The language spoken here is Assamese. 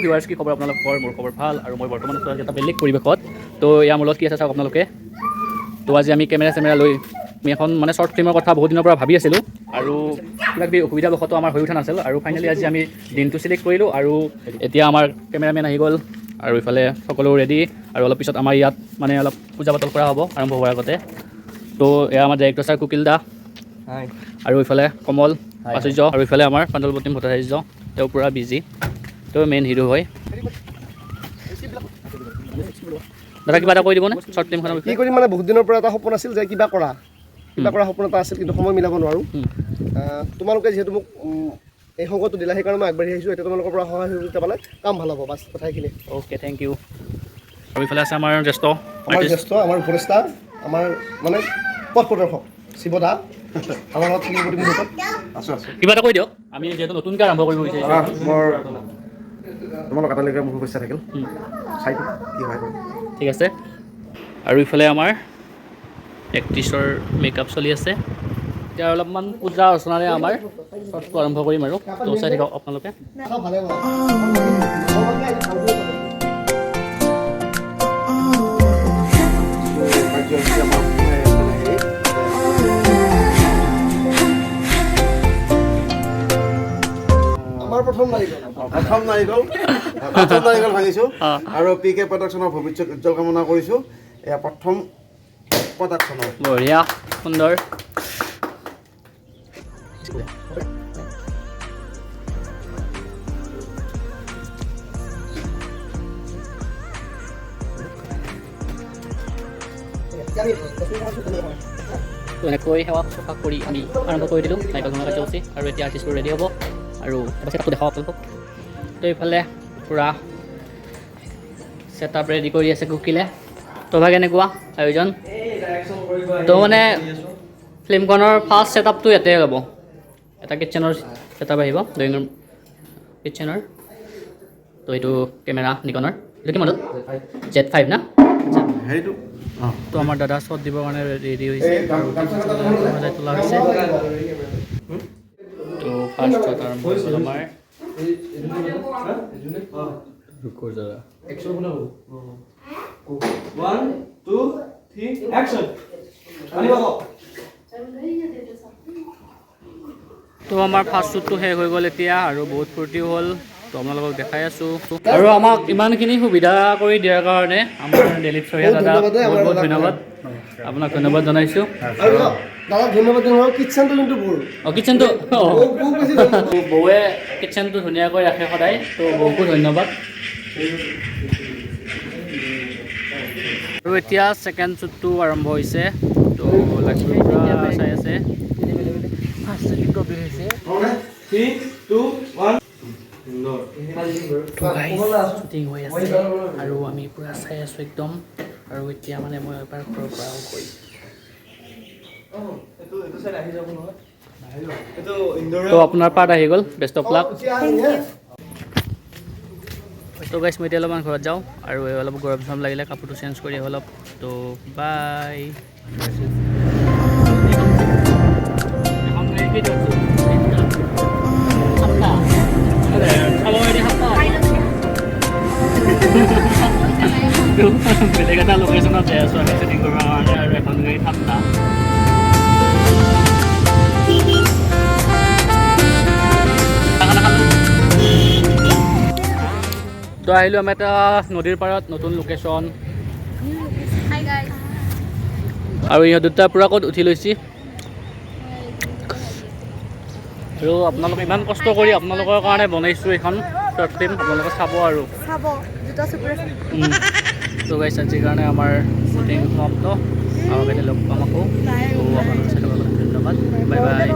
ভিউৱাৰ্ছ, কি খবৰ আপোনালোকৰ? মোৰ খবৰ ভাল আৰু মই বৰ্তমান আছোঁ এটা বেলেগ পৰিৱেশত। তো ইয়াৰ মূলত কি আছে চাওক আপোনালোকে। তো আজি আমি কেমেৰা লৈ আমি এখন মানে শ্বৰ্ট ফিল্মৰ কথা বহুত দিনৰ পৰা ভাবি আছিলোঁ আৰু কিবাকিবি অসুবিধাবশতঃ আমাৰ হৈ উঠা নাছিল আৰু ফাইনেলি আজি আমি দিনটো চিলেক্ট কৰিলোঁ আৰু এতিয়া আমাৰ কেমেৰামেন আহি গ'ল আৰু ইফালে সকলো ৰেডি আৰু অলপ পিছত আমাৰ ইয়াত মানে অলপ পূজা পাতল কৰা হ'ব আৰম্ভ হোৱাৰ আগতে। তো এয়া আমাৰ ডাইৰেক্টৰ ছাৰ কুকিল দা আৰু ইফালে কমল আচাৰ্য আৰু ইফালে আমাৰ পাণ্ডলপতি ভট্টাচাৰ্য, তেওঁ পূৰা বিজি, তেওঁ মেইন হিৰো হয়। দাদা কিবা এটা কৈ দিবনে শ্বৰ্ট ফিল্মখনৰ কি কৰিম মানে বহুত দিনৰ পৰা এটা সপোন আছিল যে কিবা কৰা সপোন এটা আছিল, কিন্তু সময় মিলাব নোৱাৰোঁ। তোমালোকে যিহেতু মোক এই সংগটো দিলা সেইকাৰণে মই আগবাঢ়ি আহিছোঁ। এতিয়া তোমালোকৰ পৰা সহায় সহযোগিতা পালে কাম ভাল হ'ব, বাছ কথাখিনি। Okay, thank you. আৰু ইফালে আছে আমাৰ জ্যেষ্ঠ আমাৰ উপদেষ্টা, আমাৰ মানে পথ প্ৰদৰ্শক শিৱদা আমাৰ লগত থাকিব মুহূৰ্তত আছোঁ। কিবা এটা কৈ দিয়ক, আমি যিহেতু নতুনকৈ আৰম্ভ কৰিব বিচাৰিছোঁ। মোৰ তোমালোক এটালৈকে মোৰ শুভেচ্ছা থাকিল, চাইটো কি হয়। ঠিক আছে। আৰু ইফালে আমাৰ একত্ৰিছৰ মেকআপ চলি আছে। এতিয়া অলপমান পূজা অৰ্চনাৰে আমাৰ শ্বৰ্টটো আৰম্ভ কৰিম আৰু তো চাই থাকক আপোনালোকে। প্ৰথম নাৰিকল ভাঙিছোঁ আৰু PK প্ৰডাকশ্যনৰ ভৱিষ্যত উজ্জ্বল কামনা কৰিছোঁ। এয়া প্ৰথম প্ৰডাকশ্যনৰ বঢ়িয়া, সুন্দৰ। এনেকৈ সেৱা চফা কৰি আমি আৰম্ভ কৰি দিলোঁ নাৰিকল ভঙা কাৰ্যসূচী আৰু এতিয়া আৰ্টিষ্টবোৰ ৰেডি হ'ব আৰু এটা ছেটআপটো দেখাওঁ আপোনালোকক। তো এইফালে পূৰা ছেটআপ ৰেডি কৰি আছে কুকিলে। তোভা কেনেকুৱা আয়োজন? তো মানে ফিল্মখনৰ ফাৰ্ষ্ট ছেটআপটো ইয়াতে হ'ব, এটা কিটচেনৰ ছেটআপ আহিব, ড্ৰয়িং ৰুম কিটচেনৰ। তো এইটো কেমেৰা নিকনৰ, এইটো কি মডেল? Z5 না? সেইটো তো আমাৰ দাদা শ্বট দিবৰ কাৰণে ৰেডি হৈছে আৰু সজাই তোলা হৈছে। তো ফাৰ্ষ্ট শ্বট আৰম্ভ হৈছিল আমাৰ। তো আমাৰ ফাৰ্ষ্ট শ্বুটটো শেষ হৈ গ'ল এতিয়া আৰু বহুত ফূৰ্তিও হ'ল। তো আপোনালোকক দেখাই আছোঁ আৰু আমাক ইমানখিনি সুবিধা কৰি দিয়াৰ কাৰণে আমাৰ দিলীপ চহীয়া দাদা বহুত বহুত ধন্যবাদ, আপোনাক ধন্যবাদ জনাইছোঁ। দাদাক ধন্যবাদ জনাওঁ। কিটচেনটো কিন্তু কিটচেনটো বৌৱে কিটচেনটো ধুনীয়াকৈ ৰাখে সদায়, তো বৌকো ধন্যবাদ। আৰু এতিয়া ছেকেণ্ড শ্বুটটো আৰম্ভ হৈছে। তো লক্ষ্মী পূৰা চাই আছে। ফাৰ্ষ্ট শ্বুটিং কমপ্লিট হৈছে। 3, 2, 1 শ্বুটিং হৈ আছে আৰু আমি পূৰা চাই আছোঁ একদম। আৰু এতিয়া মানে মই এবাৰ ঘৰৰ পৰা গৈ তো আপোনাৰ পাৰ্ট আহি গ'ল, বেষ্ট অফ লাক। তো গাইছ মই এতিয়া অলপমান ঘৰত যাওঁ আৰু অলপ গৰম চৰম লাগিলে কাপোৰটো চেঞ্জ কৰি আহোঁ অলপ। তো বাই। বেলেগ এটা লোকেশ্যনত যাই আছোঁ আমি শ্বুটিং কৰিবৰ কাৰণে আৰু এখন গাড়ী ঠাণ্ডা। তো আহিলোঁ আমি এটা নদীৰ পাৰত, নতুন লোকেশ্যন আৰু ইহঁত দুটা পূৰা ক'ত উঠি লৈছে। আৰু আপোনালোকে ইমান কষ্ট কৰি আপোনালোকৰ কাৰণে বনাইছোঁ এখন শ্বৰ্ট ফিল্ম, আপোনালোকে চাব আৰু তো গাইছ আজিৰ কাৰণে আমাৰ শ্বুটিং সমাপ্ত। আৰু লগ পাম আকৌ। তো আপোনালোকে চাই ধন্যবাদ, বাই বাই।